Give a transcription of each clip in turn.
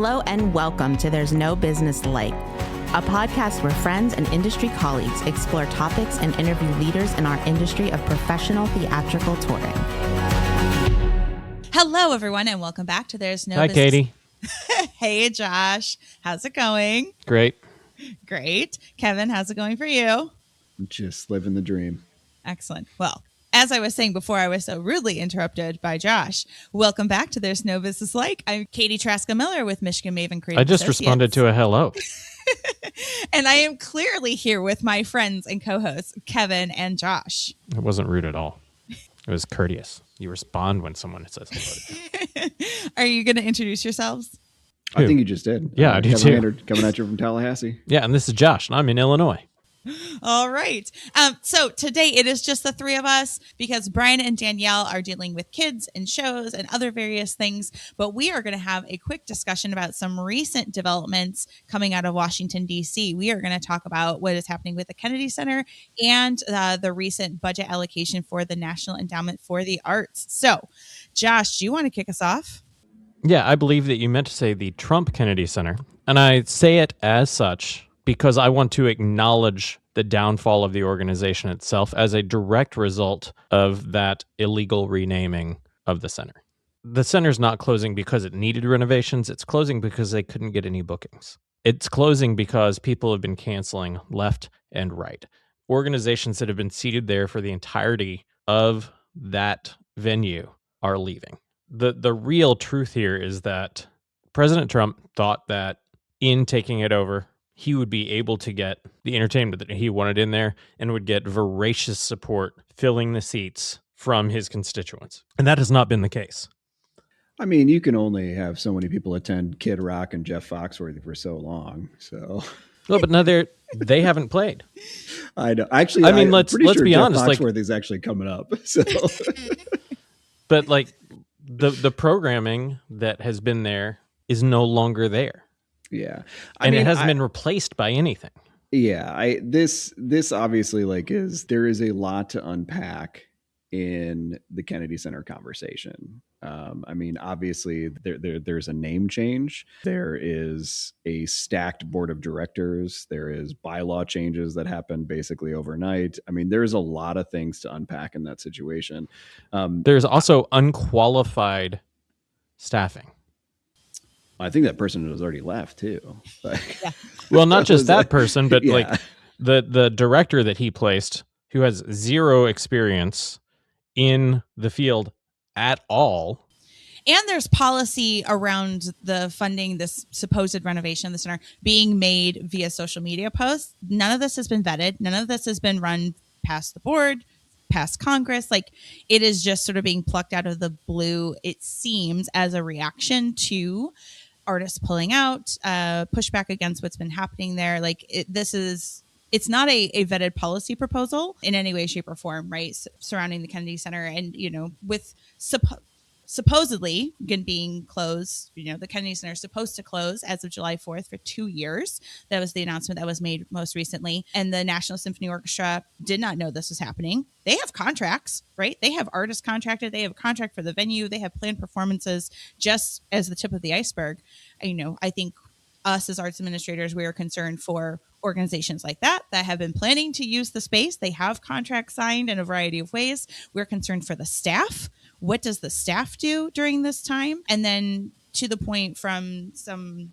Hello and welcome to There's No Business Like, a podcast where friends and industry colleagues explore topics and interview leaders in our industry of professional theatrical touring. Hello, everyone, and welcome back to There's No Hi, Business. Katie. Hey, Josh. How's it going? Great. Great. Kevin, how's it going for you? Just living the dream. Excellent. Well, as I was saying before, I was so rudely interrupted by Josh. Welcome back to There's No Business Like. I'm Katie Traska-Miller with Michigan Maven Creative I just Associates. responded to a hello. And I am clearly here with my friends and co-hosts, Kevin and Josh. It wasn't rude at all. It was courteous. You respond when someone says hello. Are you going to introduce yourselves? I think you just did. Yeah, I do Kevin too. Maynard coming at you from Tallahassee. Yeah, and this is Josh, and I'm in Illinois. All right. So today it is just the three of us because Brian and Danielle are dealing with kids and shows and other various things. But we are going to have a quick discussion about some recent developments coming out of Washington, D.C. We are going to talk about what is happening with the Kennedy Center and the recent budget allocation for the National Endowment for the Arts. So, Josh, do you want to kick us off? Yeah, I believe that you meant to say the Trump Kennedy Center, and I say it as such because I want to acknowledge the downfall of the organization itself as a direct result of that illegal renaming of the center. The center's not closing because it needed renovations. It's closing because they couldn't get any bookings. It's closing because people have been canceling left and right. Organizations that have been seated there for the entirety of that venue are leaving. The real truth here is that President Trump thought that in taking it over, he would be able to get the entertainment that he wanted in there and would get voracious support filling the seats from his constituents. And that has not been the case. I mean, you can only have so many people attend Kid Rock and Jeff Foxworthy for so long. So, No, but now they haven't played. I know. Actually, I mean, I'm let's pretty sure be Jeff honest. Foxworthy's actually coming up. So, But like the programming that has been there is no longer there. yeah, It hasn't been replaced by anything. Yeah, this obviously there is a lot to unpack in the Kennedy Center conversation. I mean, obviously there's a name change. There is a stacked board of directors. There is bylaw changes that happened basically overnight. I mean, there's a lot of things to unpack in that situation. There's also unqualified staffing. I think that person has already left too. Yeah. Well, not just that person, but yeah. like the director that he placed, who has zero experience in the field at all. And there's policy around the funding, this supposed renovation of the center being made via social media posts. None of this has been vetted. None of this has been run past the board, past Congress. Like, it is just sort of being plucked out of the blue, it seems, as a reaction to artists pulling out, pushback against what's been happening there. Like, it's not a vetted policy proposal in any way, shape, or form, right? Surrounding the Kennedy Center and, with supposedly being closed, the Kennedy Center is supposed to close as of July 4th for 2 years. That was the announcement that was made most recently. And the National Symphony Orchestra did not know this was happening. They have contracts, right? They have artists contracted. They have a contract for the venue. They have planned performances. Just as the tip of the iceberg, I think us as arts administrators, we are concerned for organizations like that have been planning to use the space. They have contracts signed in a variety of ways. We're concerned for the staff. What does the staff do during this time? And then to the point from some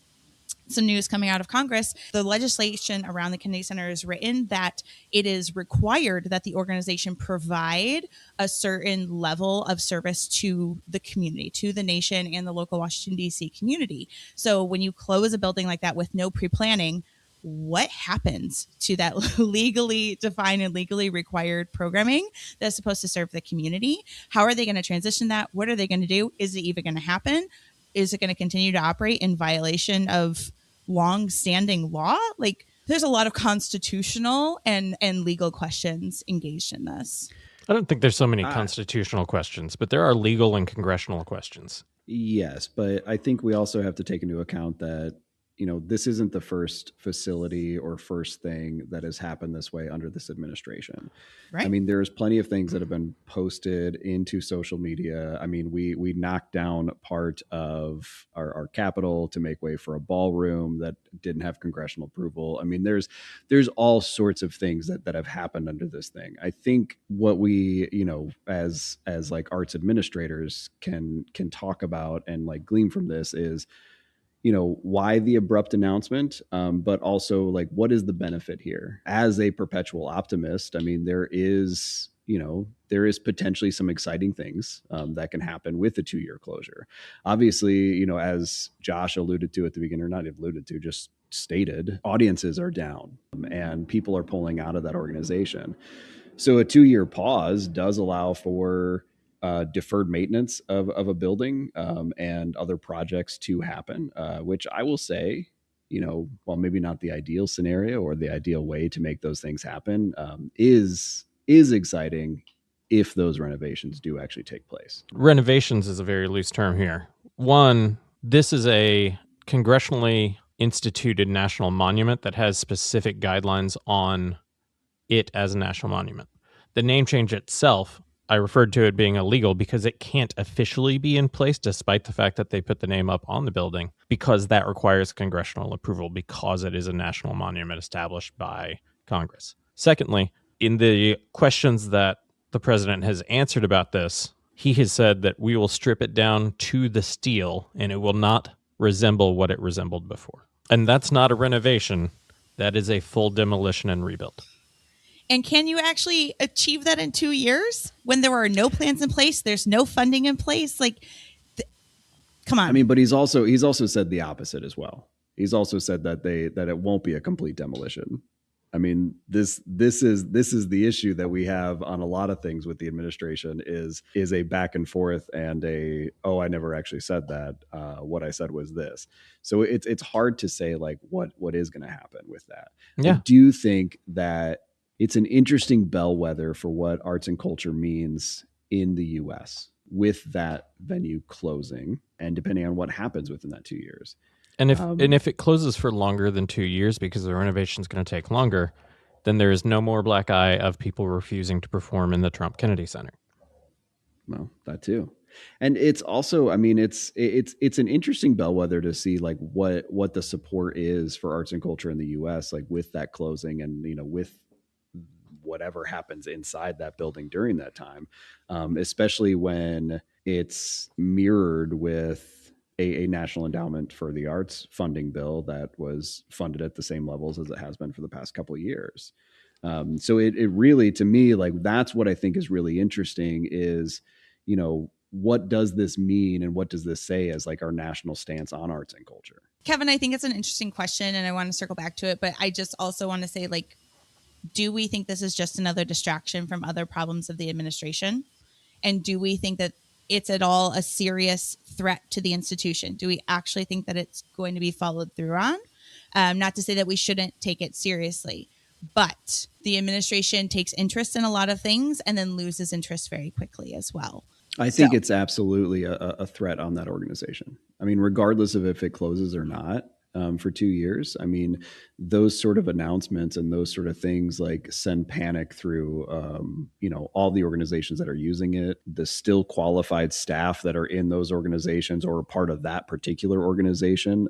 news coming out of Congress, the legislation around the Kennedy Center is written that it is required that the organization provide a certain level of service to the community, to the nation and the local Washington, D.C. community. So when you close a building like that with no pre-planning, what happens to that legally defined and legally required programming that's supposed to serve the community? How are they going to transition that? What are they going to do? Is it even going to happen? Is it going to continue to operate in violation of long-standing law? Like, there's a lot of constitutional and legal questions engaged in this. I don't think there's so many constitutional questions, but there are legal and congressional questions. Yes, but I think we also have to take into account that this isn't the first facility or first thing that has happened this way under this administration. Right. I mean, there's plenty of things that have been posted into social media. I mean, we knocked down part of our Capitol to make way for a ballroom that didn't have congressional approval. I mean, there's all sorts of things that have happened under this thing. I think what we, as like arts administrators can talk about and like glean from this is, why the abrupt announcement, but also like, what is the benefit here? As a perpetual optimist, I mean, there is potentially some exciting things that can happen with the 2-year closure. Obviously, as Josh alluded to at the beginning, or not alluded to, just stated, audiences are down and people are pulling out of that organization. So a 2-year pause does allow for deferred maintenance of a building and other projects to happen, which I will say, while maybe not the ideal scenario or the ideal way to make those things happen, is exciting if those renovations do actually take place. Renovations is a very loose term here. One, this is a congressionally instituted national monument that has specific guidelines on it as a national monument. The name change itself, I referred to it being illegal because it can't officially be in place despite the fact that they put the name up on the building, because that requires congressional approval because it is a national monument established by Congress. Secondly, in the questions that the president has answered about this, he has said that we will strip it down to the steel and it will not resemble what it resembled before. And that's not a renovation. That is a full demolition and rebuild. And can you actually achieve that in 2 years when there are no plans in place? There's no funding in place. Like, come on. I mean, but he's also said the opposite as well. He's also said that it won't be a complete demolition. I mean, this is the issue that we have on a lot of things with the administration is a back and forth and I never actually said that. What I said was this. So it's hard to say like what is going to happen with that. Yeah. I do think that it's an interesting bellwether for what arts and culture means in the U.S. with that venue closing and depending on what happens within that 2 years. And if it closes for longer than 2 years because the renovation is going to take longer, then there is no more black eye of people refusing to perform in the Trump Kennedy Center. Well, that too. And it's also, I mean, it's an interesting bellwether to see like what the support is for arts and culture in the U.S. like with that closing and with whatever happens inside that building during that time, especially when it's mirrored with a National Endowment for the Arts funding bill that was funded at the same levels as it has been for the past couple of years. So it really, to me, like that's what I think is really interesting is, what does this mean and what does this say as like our national stance on arts and culture? Kevin, I think it's an interesting question and I want to circle back to it, but I just also want to say, like, do we think this is just another distraction from other problems of the administration? And do we think that it's at all a serious threat to the institution? Do we actually think that it's going to be followed through on? Not to say that we shouldn't take it seriously, but the administration takes interest in a lot of things and then loses interest very quickly as well. I think it's absolutely a threat on that organization. I mean, regardless of if it closes or not, for 2 years. I mean, those sort of announcements and those sort of things like send panic through, all the organizations that are using it, the still qualified staff that are in those organizations or part of that particular organization,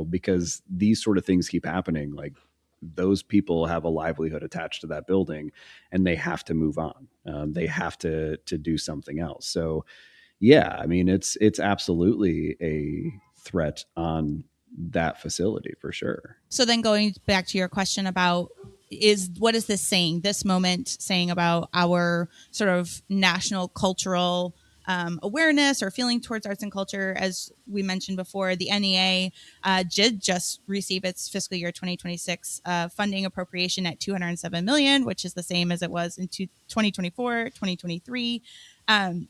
because these sort of things keep happening. Like those people have a livelihood attached to that building and they have to move on. They have to do something else. So yeah, I mean, it's absolutely a threat on that facility for sure. So then going back to your question about what is this saying, this moment saying about our sort of national cultural awareness or feeling towards arts and culture? As we mentioned before, the NEA did just receive its fiscal year 2026 funding appropriation at $207 million, which is the same as it was in 2024, 2023.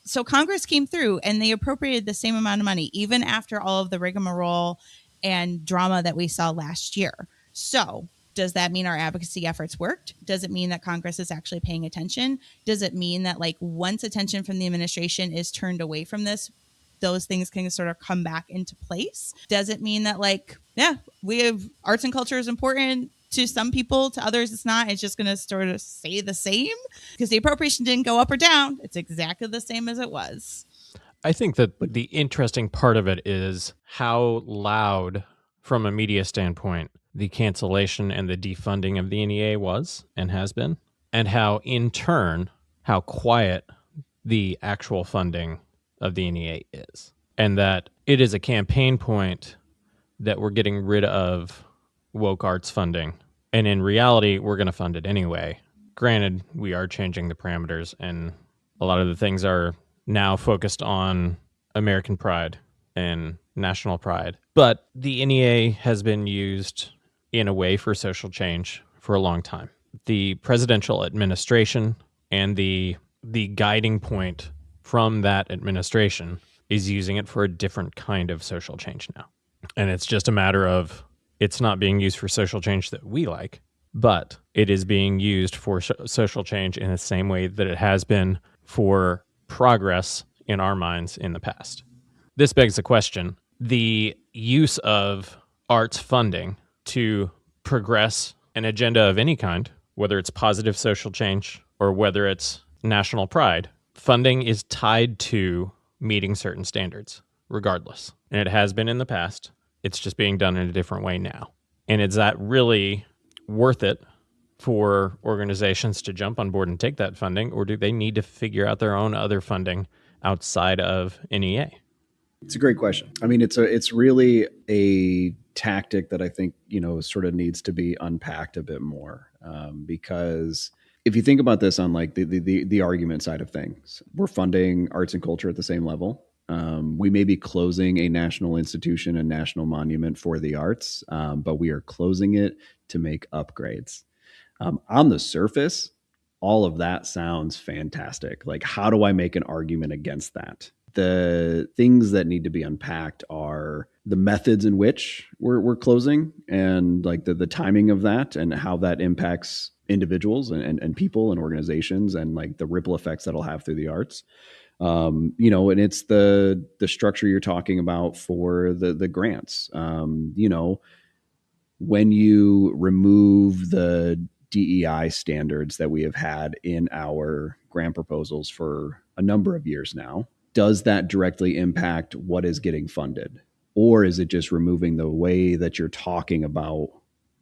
So Congress came through and they appropriated the same amount of money, even after all of the rigmarole and drama that we saw last year. So does that mean our advocacy efforts worked? Does it mean that Congress is actually paying attention? Does it mean that like once attention from the administration is turned away from this, those things can sort of come back into place? Does it mean that like Yeah, we have arts and culture is important to some people, to others it's not. It's just going to sort of stay the same because the appropriation didn't go up or down. It's exactly the same as it was. I think that the interesting part of it is how loud, from a media standpoint, the cancellation and the defunding of the NEA was and has been, and how, in turn, how quiet the actual funding of the NEA is. And that it is a campaign point that we're getting rid of woke arts funding. And in reality, we're going to fund it anyway. Granted, we are changing the parameters, and a lot of the things are now focused on American pride and national pride. But the NEA has been used in a way for social change for a long time. The presidential administration and the guiding point from that administration is using it for a different kind of social change now. And it's just a matter of it's not being used for social change that we like, but it is being used for social change in the same way that it has been for progress in our minds in the past. This begs the question, the use of arts funding to progress an agenda of any kind, whether it's positive social change or whether it's national pride, funding is tied to meeting certain standards, regardless. And it has been in the past. It's just being done in a different way now. And is that really worth it for organizations to jump on board and take that funding, or do they need to figure out their own other funding outside of NEA? It's a great question. I mean, it's really a tactic that I think, sort of needs to be unpacked a bit more, because if you think about this on like the argument side of things, we're funding arts and culture at the same level. We may be closing a national institution, a national monument for the arts, but we are closing it to make upgrades. On the surface, all of that sounds fantastic. Like, how do I make an argument against that? The things that need to be unpacked are the methods in which we're closing, and like the timing of that, and how that impacts individuals and people and organizations, and like the ripple effects that'll have through the arts. And it's the structure you're talking about for the grants. When you remove the DEI standards that we have had in our grant proposals for a number of years now, does that directly impact what is getting funded? Or is it just removing the way that you're talking about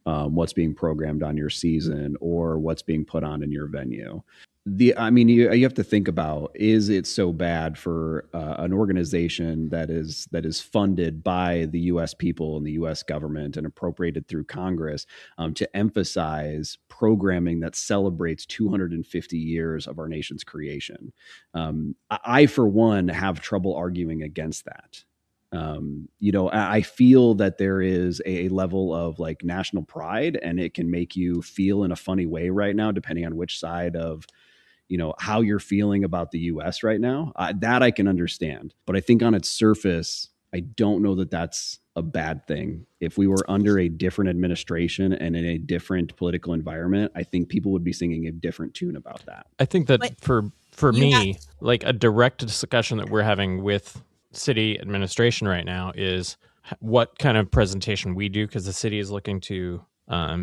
what's being programmed on your season or what's being put on in your venue? You have to think about, is it so bad for an organization that is funded by the U.S. people and the U.S. government and appropriated through Congress to emphasize programming that celebrates 250 years of our nation's creation? I, for one, have trouble arguing against that. I feel that there is a level of like national pride, and it can make you feel in a funny way right now, depending on which side of how you're feeling about the US right now. That I can understand. But I think on its surface, I don't know that that's a bad thing. If we were under a different administration and in a different political environment, I think people would be singing a different tune about that. I think that for me, like a direct discussion that we're having with city administration right now is what kind of presentation we do, because the city is looking to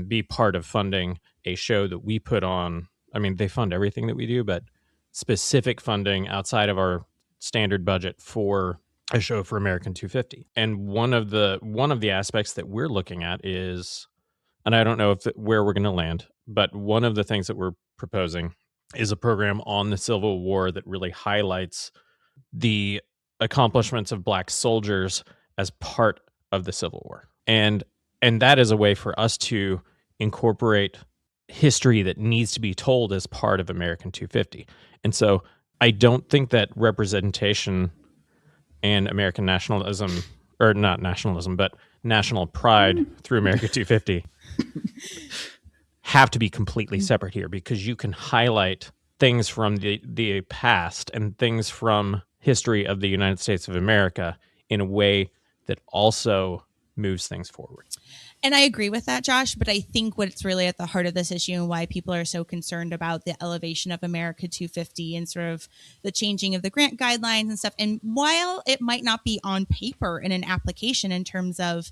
be part of funding a show that we put on. I mean, they fund everything that we do, but specific funding outside of our standard budget for a show for American 250. And one of the aspects that we're looking at is, and I don't know where we're going to land, but one of the things that we're proposing is a program on the Civil War that really highlights the accomplishments of Black soldiers as part of the Civil War. And that is a way for us to incorporate history that needs to be told as part of American 250. And so I don't think that representation and American nationalism, or not nationalism, but national pride through America 250 have to be completely separate here, because you can highlight things from the past and things from history of the United States of America in a way that also moves things forward. And I agree with that, Josh, but I think what's really at the heart of this issue and why people are so concerned about the elevation of America 250 and sort of the changing of the grant guidelines and stuff. And while it might not be on paper in an application in terms of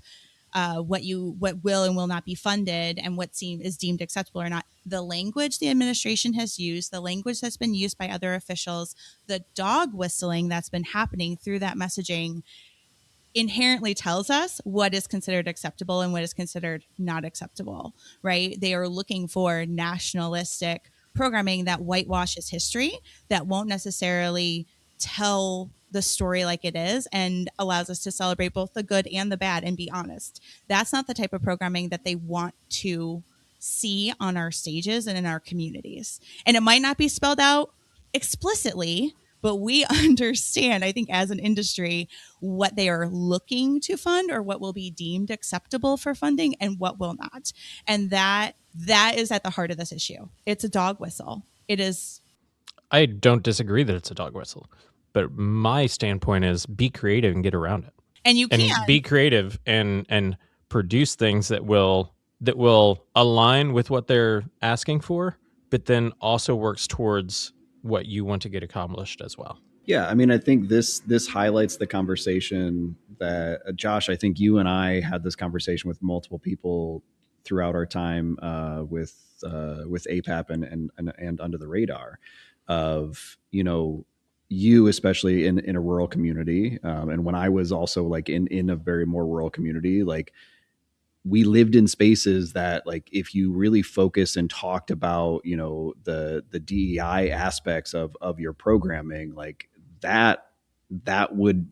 what will and will not be funded and what is deemed acceptable or not. The language the administration has used, the language that's been used by other officials, the dog whistling that's been happening through that messaging inherently tells us what is considered acceptable and what is considered not acceptable, right? They are looking for nationalistic programming that whitewashes history, that won't necessarily tell the story like it is and allows us to celebrate both the good and the bad and be honest. That's not the type of programming that they want to see on our stages and in our communities. And it might not be spelled out explicitly, but we understand, I think, as an industry, what they are looking to fund or what will be deemed acceptable for funding and what will not. And that is at the heart of this issue. It's a dog whistle. It is. I don't disagree that it's a dog whistle, but my standpoint is be creative and get around it. And you can be creative and produce things that will align with what they're asking for, but then also works towards what you want to get accomplished as well. Yeah, I mean, I think this highlights the conversation that Josh, I think you and I had this conversation with multiple people throughout our time with APAP and Under the Radar of, you especially in a rural community, and when I was also like in a very more rural community, like we lived in spaces that, like, if you really focus and talked about, the DEI aspects of your programming, like that would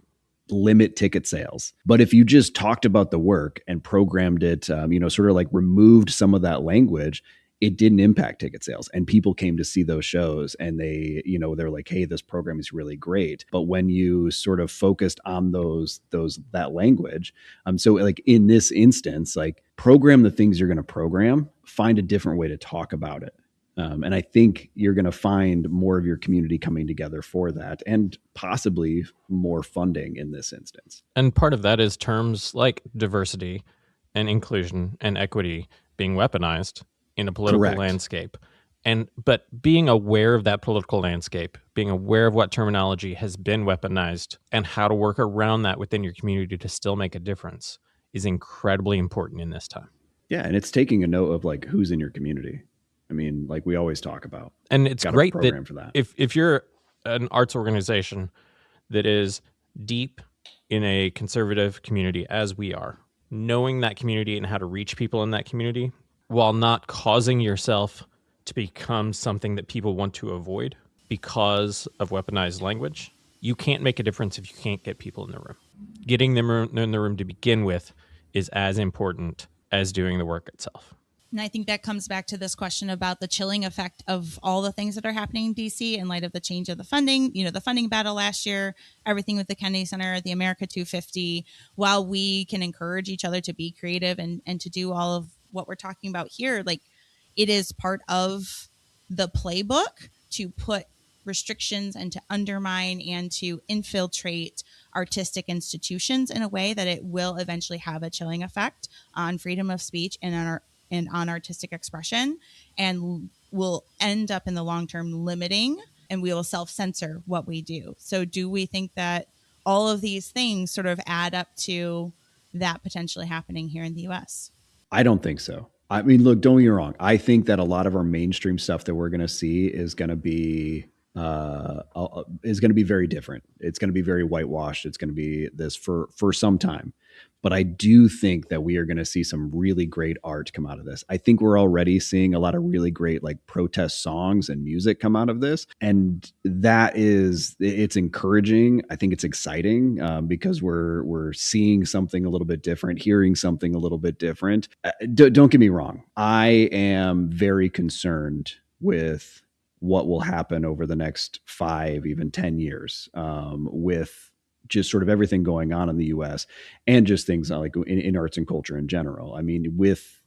limit ticket sales. But if you just talked about the work and programmed it, sort of like removed some of that language, it didn't impact ticket sales, and people came to see those shows and they're like, hey, this program is really great. But when you sort of focused on that language, so like in this instance, like program the things you're going to program, find a different way to talk about it. And I think you're going to find more of your community coming together for that, and possibly more funding in this instance. And part of that is terms like diversity and inclusion and equity being weaponized in a political Correct. landscape. But being aware of that political landscape, being aware of what terminology has been weaponized and how to work around that within your community to still make a difference is incredibly important in this time. Yeah, and it's taking a note of like who's in your community. I mean, like we always talk about. And it's great program for that. If you're an arts organization that is deep in a conservative community, as we are, knowing that community and how to reach people in that community while not causing yourself to become something that people want to avoid because of weaponized language, you can't make a difference if you can't get people in the room. Getting them in the room to begin with is as important as doing the work itself. And I think that comes back to this question about the chilling effect of all the things that are happening in DC in light of the change of the funding, the funding battle last year, everything with the Kennedy Center, the America 250. While we can encourage each other to be creative and to do all of what we're talking about here, like it is part of the playbook to put restrictions and to undermine and to infiltrate artistic institutions in a way that it will eventually have a chilling effect on freedom of speech and on artistic expression, and will end up in the long term limiting, and we will self-censor what we do. So do we think that all of these things sort of add up to that potentially happening here in the US? I don't think so. I mean, look, don't get me wrong. I think that a lot of our mainstream stuff that we're going to see is going to be very different. It's going to be very whitewashed. It's going to be this for some time. But I do think that we are going to see some really great art come out of this. I think we're already seeing a lot of really great like protest songs and music come out of this. And it's encouraging. I think it's exciting because we're seeing something a little bit different, hearing something a little bit different. Don't get me wrong. I am very concerned with what will happen over the next 5, even 10 years with just sort of everything going on in the US and just things like in arts and culture in general. I mean, with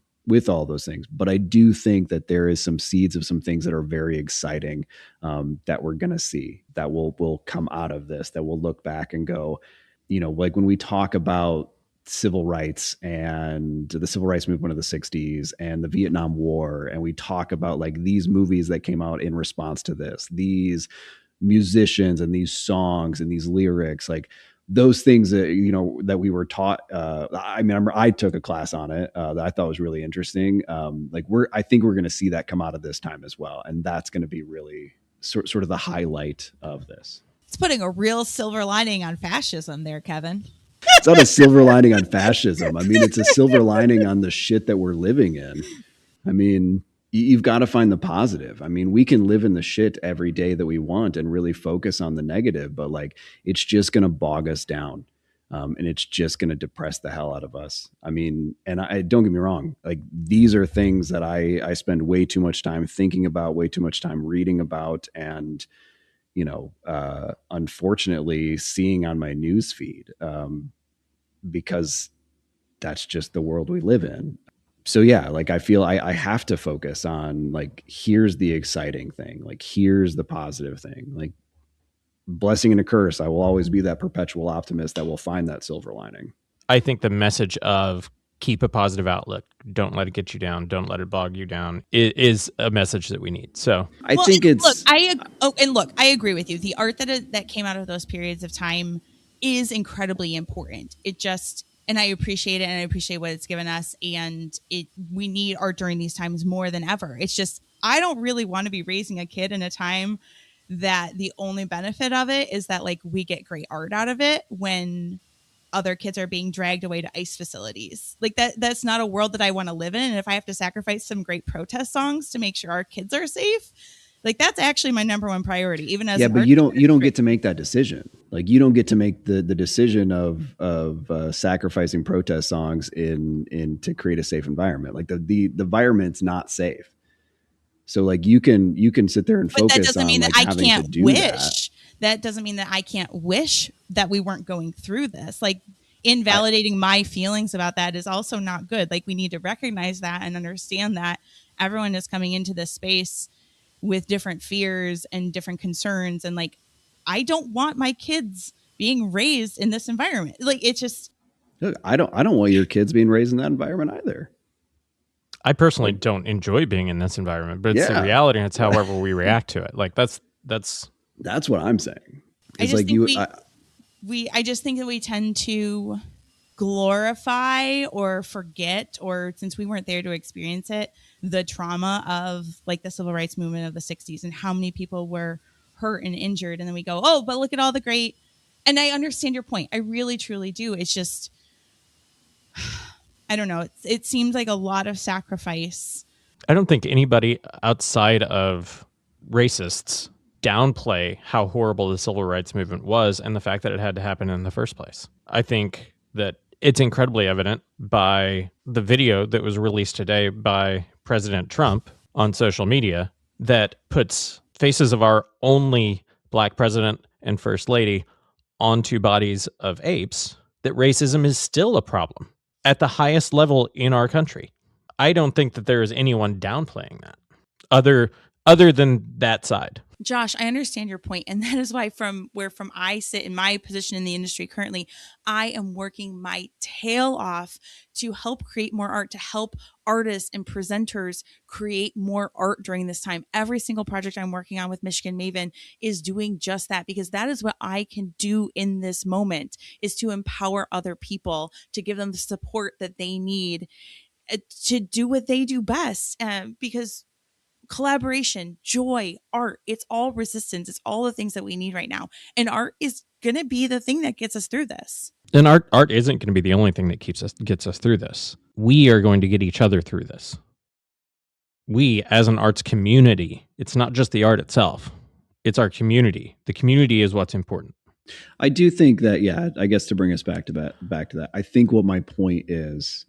all those things, but I do think that there is some seeds of some things that are very exciting that we're going to see that will come out of this, that we'll look back and go, like when we talk about civil rights and the civil rights movement of the 60s and the Vietnam War, and we talk about like these movies that came out in response to this, these musicians and these songs and these lyrics, like those things that, you know, that we were taught. I remember I took a class on it that I thought was really interesting. I think we're going to see that come out of this time as well. And that's going to be really sort of the highlight of this. It's putting a real silver lining on fascism there, Kevin. It's not a silver lining on fascism. I mean, it's a silver lining on the shit that we're living in. I mean, you've got to find the positive. I mean, we can live in the shit every day that we want and really focus on the negative, but like, it's just going to bog us down. And it's just going to depress the hell out of us. I mean, and I don't get me wrong. Like, these are things that I spend way too much time thinking about, way too much time reading about, and, you know, unfortunately seeing on my news feed, because that's just the world we live in. So yeah, like, I feel I have to focus on, like, here's the exciting thing. Like, here's the positive thing. Like, blessing and a curse. I will always be that perpetual optimist that will find that silver lining. I think the message of keep a positive outlook, don't let it get you down, don't let it bog you down, is a message that we need. So I think it's... I agree with you. The art that came out of those periods of time is incredibly important. It just, and I appreciate it, and I appreciate what it's given us, and we need art during these times more than ever. It's just, I don't really want to be raising a kid in a time that the only benefit of it is that, like, we get great art out of it when other kids are being dragged away to ICE facilities. Like, that's not a world that I want to live in. And if I have to sacrifice some great protest songs to make sure our kids are safe, like, that's actually my number one priority, even as... Yeah, but you don't get to make that decision. Like, you don't get to make the decision of sacrificing protest songs in to create a safe environment. Like, the environment's not safe. So, like, you can sit there and focus on, that doesn't mean like, that I having can't to do wish. That doesn't mean that I can't wish that we weren't going through this. Like, invalidating my feelings about that is also not good. Like, we need to recognize that and understand that everyone is coming into this space with different fears and different concerns. And, like, I don't want my kids being raised in this environment. Like, it's just... Look, I don't want your kids being raised in that environment either. I personally don't enjoy being in this environment, but it's the reality, and it's however we react to it. Like, that's what I'm saying. It's I just think that we tend to glorify or forget, or since we weren't there to experience it, the trauma of, like, the civil rights movement of the 60s and how many people were hurt and injured. And then we go, oh, but look at all the great... And I understand your point. I really, truly do. It's just... I don't know. It seems like a lot of sacrifice. I don't think anybody outside of racists downplay how horrible the civil rights movement was and the fact that it had to happen in the first place. I think that it's incredibly evident by the video that was released today by President Trump on social media that puts faces of our only black president and first lady onto bodies of apes, that racism is still a problem at the highest level in our country. I don't think that there is anyone downplaying that other than that side. Josh, I understand your point, and that is why from I sit in my position in the industry currently, I am working my tail off to help create more art, to help artists and presenters create more art during this time. Every single project I'm working on with Michigan Maven is doing just that, because that is what I can do in this moment, is to empower other people, to give them the support that they need to do what they do best, because collaboration, joy, art, it's all resistance. It's all the things that we need right now. And art is going to be the thing that gets us through this. And art isn't going to be the only thing that gets us through this. We are going to get each other through this. We, as an arts community, it's not just the art itself. It's our community. The community is what's important. I do think that, yeah, I guess to bring us back to that, I think what my point is,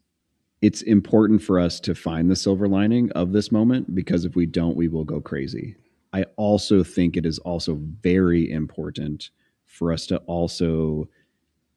it's important for us to find the silver lining of this moment, because if we don't, we will go crazy. I also think it is also very important for us to also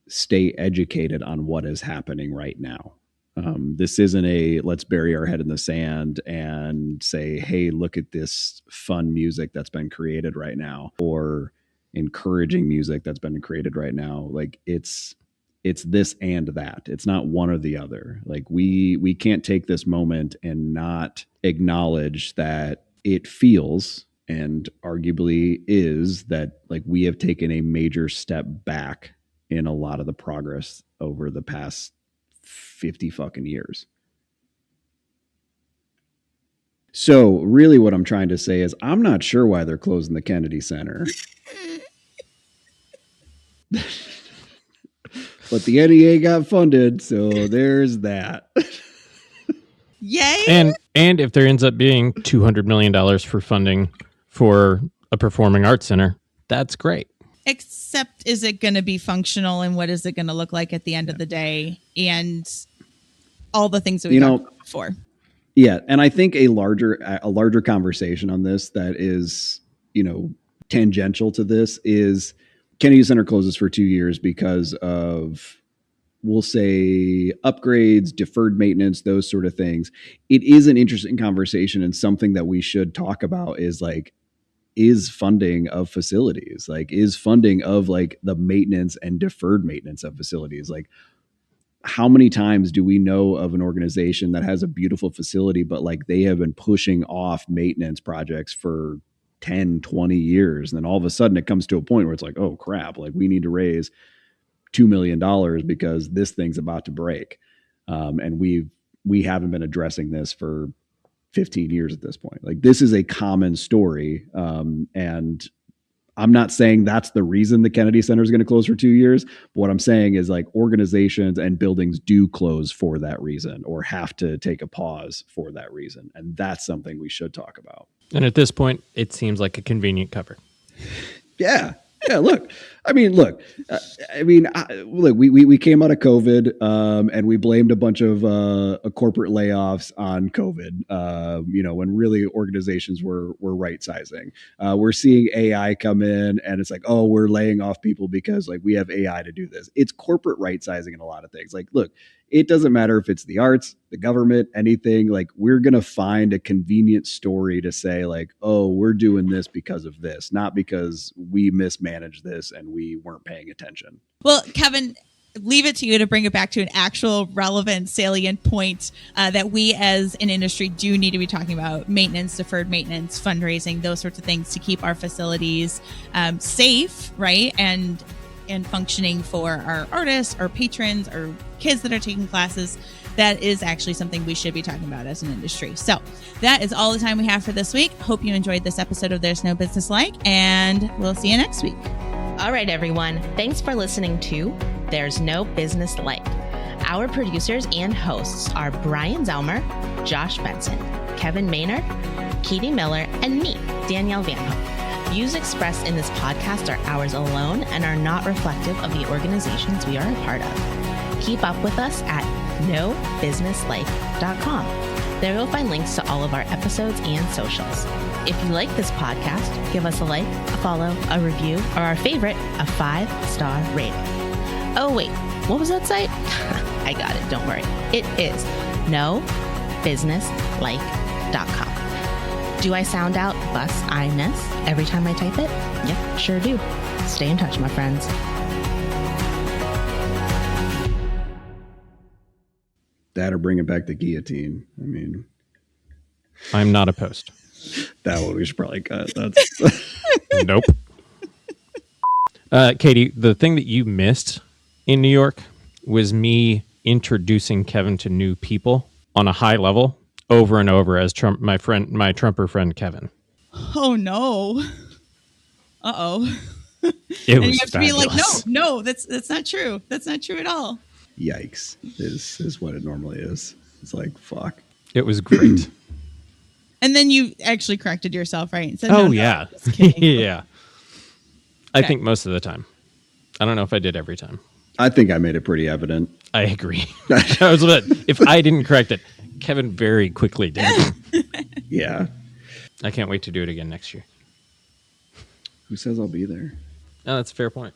stay educated on what is happening right now. This isn't a let's bury our head in the sand and say, hey, look at this fun music that's been created right now, or encouraging music that's been created right now. Like, it's this and that. It's not one or the other. Like, we can't take this moment and not acknowledge that it feels, and arguably is, that, like, we have taken a major step back in a lot of the progress over the past 50 fucking years. So really what I'm trying to say is I'm not sure why they're closing the Kennedy Center. But the NEA got funded, so there's that. Yay! And if there ends up being $200 million for funding for a performing arts center, that's great. Except, is it going to be functional, and what is it going to look like at the end of the day, and all the things that we talked about before. Yeah, and I think a larger conversation on this that is, tangential to this is Kennedy Center closes for 2 years because of, we'll say, upgrades, deferred maintenance, those sort of things. It is an interesting conversation, and something that we should talk about is is funding of facilities, is funding of the maintenance and deferred maintenance of facilities. How many times do we know of an organization that has a beautiful facility, but they have been pushing off maintenance projects for 10, 20 years. And then all of a sudden it comes to a point where it's oh crap, we need to raise $2 million because this thing's about to break. And we haven't been addressing this for 15 years at this point. This is a common story. And I'm not saying that's the reason the Kennedy Center is going to close for 2 years. But what I'm saying is organizations and buildings do close for that reason, or have to take a pause for that reason. And that's something we should talk about. And at this point, it seems like a convenient cover. Yeah. Yeah, look. We came out of COVID, and we blamed a bunch of corporate layoffs on COVID. When really organizations were right sizing. We're seeing AI come in, and it's we're laying off people because we have AI to do this. It's corporate right sizing in a lot of things. Look, it doesn't matter if it's the arts, the government, anything. We're gonna find a convenient story to say oh, we're doing this because of this, not because we mismanaged this and we weren't paying attention. Well, Kevin, leave it to you to bring it back to an actual relevant, salient point that we as an industry do need to be talking about: maintenance, deferred maintenance, fundraising, those sorts of things to keep our facilities safe, right? And functioning for our artists, our patrons, our kids that are taking classes. That is actually something we should be talking about as an industry. So that is all the time we have for this week. Hope you enjoyed this episode of There's No Business Like, and we'll see you next week. All right, everyone. Thanks for listening to There's No Business Like. Our producers and hosts are Brian Zelmer, Josh Benson, Kevin Maynard, Katie Miller, and me, Danielle Van Hook. Views expressed in this podcast are ours alone and are not reflective of the organizations we are a part of. Keep up with us at nobusinesslike.com. There you'll find links to all of our episodes and socials. If you like this podcast, give us a like, a follow, a review, or our favorite, a 5-star rating. Oh wait, what was that site? I got it, don't worry. It is nobusinesslike.com. Do I sound out bus-I-ness every time I type it? Yep, sure do. Stay in touch, my friends. That or bringing back the guillotine. I'm not opposed. That one we should probably cut. That's Nope. Katie, the thing that you missed in New York was me introducing Kevin to new people on a high level over and over as my Trumper friend Kevin. Oh no. Uh-oh. It and was you have fabulous. to be no, that's not true. That's not true at all. yikes is what it normally is. It's fuck. It was great. And then you actually corrected yourself, right? And said, Yeah. Just kidding. Yeah. I think most of the time. I don't know if I did every time. I think I made it pretty evident. I agree. If I didn't correct it, Kevin very quickly did. Yeah. I can't wait to do it again next year. Who says I'll be there? No, that's a fair point.